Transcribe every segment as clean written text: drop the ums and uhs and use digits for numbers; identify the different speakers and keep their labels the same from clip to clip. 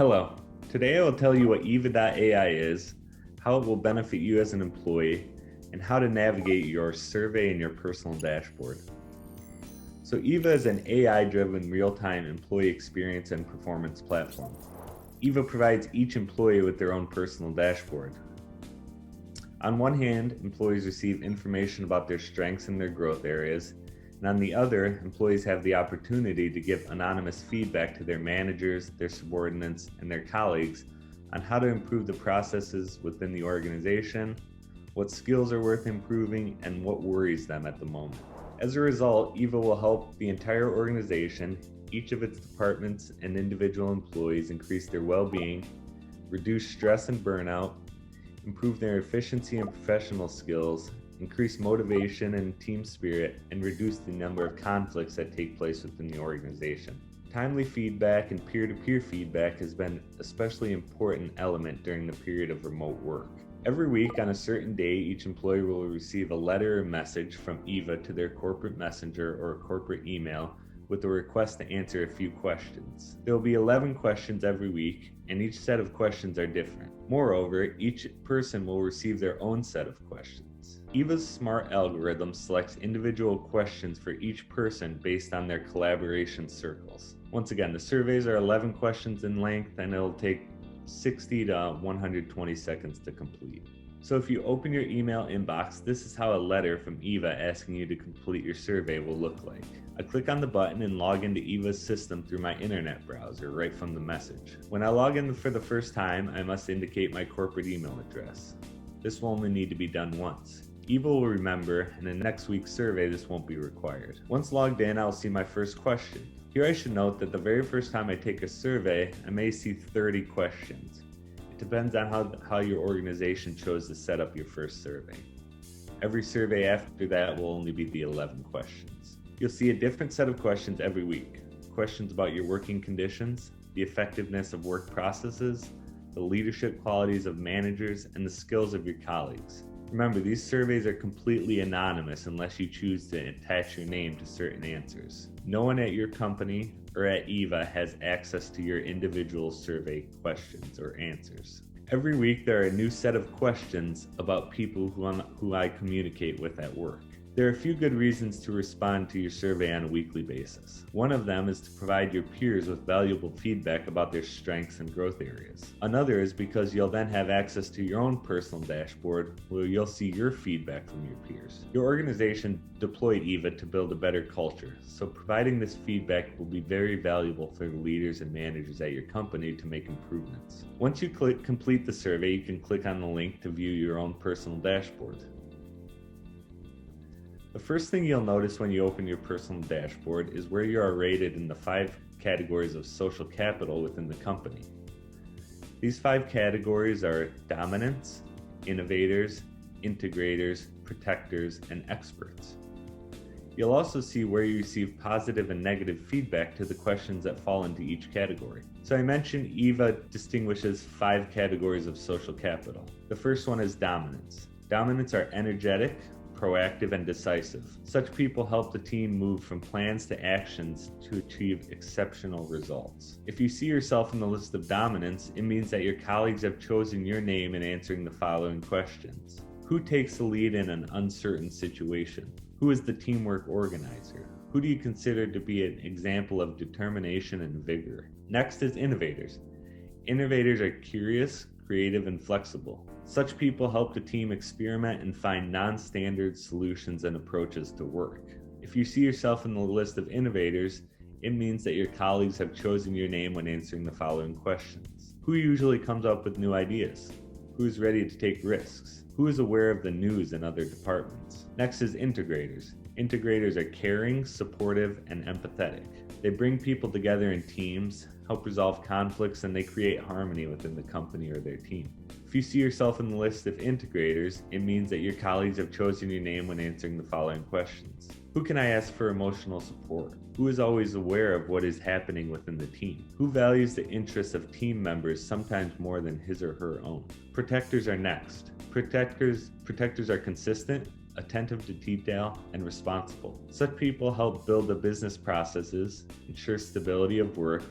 Speaker 1: Hello. Today I will tell you what Eva.ai is, how it will benefit you as an employee, and how to navigate your survey and your personal dashboard. So Eva is an AI-driven real-time employee experience and performance platform. Eva provides each employee with their own personal dashboard. On one hand, employees receive information about their strengths and their growth areas, and on the other, employees have the opportunity to give anonymous feedback to their managers, their subordinates, and their colleagues on how to improve the processes within the organization, what skills are worth improving, and what worries them at the moment. As a result, Eva will help the entire organization, each of its departments and individual employees increase their well-being, reduce stress and burnout, improve their efficiency and professional skills, increase motivation and team spirit, and reduce the number of conflicts that take place within the organization. Timely feedback and peer-to-peer feedback has been an especially important element during the period of remote work. Every week on a certain day, each employee will receive a letter or message from Eva to their corporate messenger or corporate email with a request to answer a few questions. There will be 11 questions every week, and each set of questions are different. Moreover, each person will receive their own set of questions. Eva's smart algorithm selects individual questions for each person based on their collaboration circles. Once again, the surveys are 11 questions in length, and it'll take 60 to 120 seconds to complete. So if you open your email inbox, this is how a letter from Eva asking you to complete your survey will look like. I click on the button and log into Eva's system through my internet browser right from the message. When I log in for the first time, I must indicate my corporate email address. This will only need to be done once. Eva will remember, and in next week's survey this won't be required. Once logged in, I'll see my first question. Here I should note that the very first time I take a survey, I may see 30 questions. It depends on how your organization chose to set up your first survey. Every survey after that will only be the 11 questions. You'll see a different set of questions every week. Questions about your working conditions, the effectiveness of work processes, the leadership qualities of managers, and the skills of your colleagues. Remember, these surveys are completely anonymous unless you choose to attach your name to certain answers. No one at your company or at Eva has access to your individual survey questions or answers. Every week there are a new set of questions about people who I communicate with at work. There are a few good reasons to respond to your survey on a weekly basis. One of them is to provide your peers with valuable feedback about their strengths and growth areas. Another is because you'll then have access to your own personal dashboard where you'll see your feedback from your peers. Your organization deployed Eva to build a better culture, so providing this feedback will be very valuable for the leaders and managers at your company to make improvements. Once you complete the survey, you can click on the link to view your own personal dashboard. The first thing you'll notice when you open your personal dashboard is where you are rated in the 5 categories of social capital within the company. These 5 categories are dominants, innovators, integrators, protectors, and experts. You'll also see where you receive positive and negative feedback to the questions that fall into each category. So I mentioned Eva distinguishes 5 categories of social capital. The first one is dominance. Dominants are energetic, proactive, and decisive. Such people help the team move from plans to actions to achieve exceptional results. If you see yourself in the list of dominants, it means that your colleagues have chosen your name in answering the following questions. Who takes the lead in an uncertain situation? Who is the teamwork organizer? Who do you consider to be an example of determination and vigor? Next is innovators. Innovators are curious, creative, and flexible. Such people help the team experiment and find non-standard solutions and approaches to work. If you see yourself in the list of innovators, it means that your colleagues have chosen your name when answering the following questions. Who usually comes up with new ideas? Who is ready to take risks? Who is aware of the news in other departments? Next is integrators. Integrators are caring, supportive, and empathetic. They bring people together in teams, help resolve conflicts, and they create harmony within the company or their team. If you see yourself in the list of integrators, it means that your colleagues have chosen your name when answering the following questions. Who can I ask for emotional support? Who is always aware of what is happening within the team? Who values the interests of team members sometimes more than his or her own? Protectors are next. Protectors are consistent, attentive to detail, and responsible. Such people help build the business processes, ensure stability of work,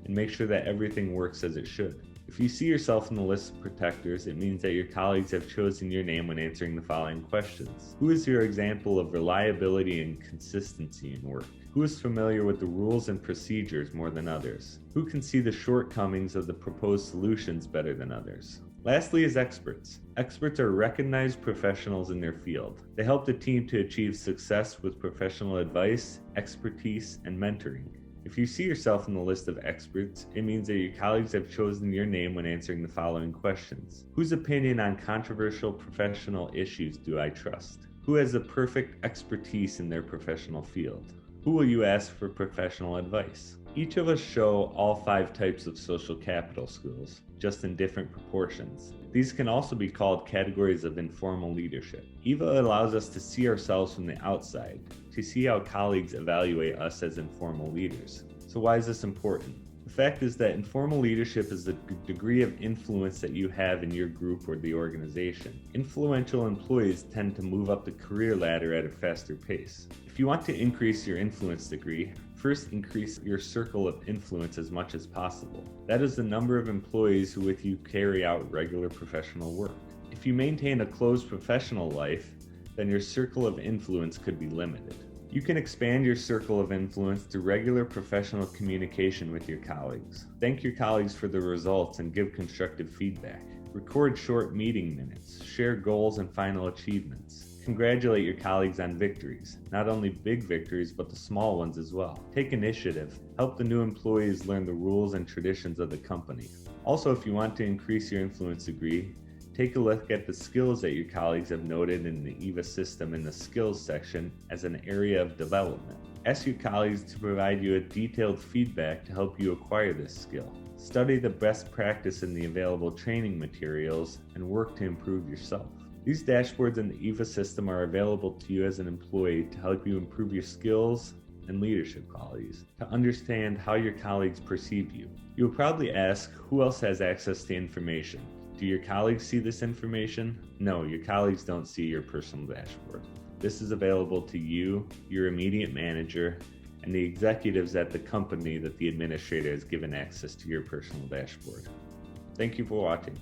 Speaker 1: and make sure that everything works as it should. If you see yourself in the list of protectors, it means that your colleagues have chosen your name when answering the following questions. Who is your example of reliability and consistency in work? Who is familiar with the rules and procedures more than others? Who can see the shortcomings of the proposed solutions better than others? Lastly is experts. Experts are recognized professionals in their field. They help the team to achieve success with professional advice, expertise, and mentoring. If you see yourself in the list of experts, it means that your colleagues have chosen your name when answering the following questions. Whose opinion on controversial professional issues do I trust? Who has the perfect expertise in their professional field? Who will you ask for professional advice? Each of us show all 5 types of social capital skills, just in different proportions. These can also be called categories of informal leadership. EVA allows us to see ourselves from the outside, to see how colleagues evaluate us as informal leaders. So why is this important? The fact is that informal leadership is the degree of influence that you have in your group or the organization. Influential employees tend to move up the career ladder at a faster pace. If you want to increase your influence degree, first increase your circle of influence as much as possible. That is the number of employees who with you carry out regular professional work. If you maintain a closed professional life, then your circle of influence could be limited. You can expand your circle of influence through regular professional communication with your colleagues. Thank your colleagues for the results and give constructive feedback. Record short meeting minutes, share goals and final achievements. Congratulate your colleagues on victories, not only big victories, but the small ones as well. Take initiative. Help the new employees learn the rules and traditions of the company. Also, if you want to increase your influence degree, take a look at the skills that your colleagues have noted in the EVA system in the skills section as an area of development. Ask your colleagues to provide you a detailed feedback to help you acquire this skill. Study the best practice in the available training materials and work to improve yourself. These dashboards in the EVA system are available to you as an employee to help you improve your skills and leadership qualities, to understand how your colleagues perceive you. You will probably ask, who else has access to information? Do your colleagues see this information? No, your colleagues don't see your personal dashboard. This is available to you, your immediate manager, and the executives at the company that the administrator has given access to your personal dashboard. Thank you for watching.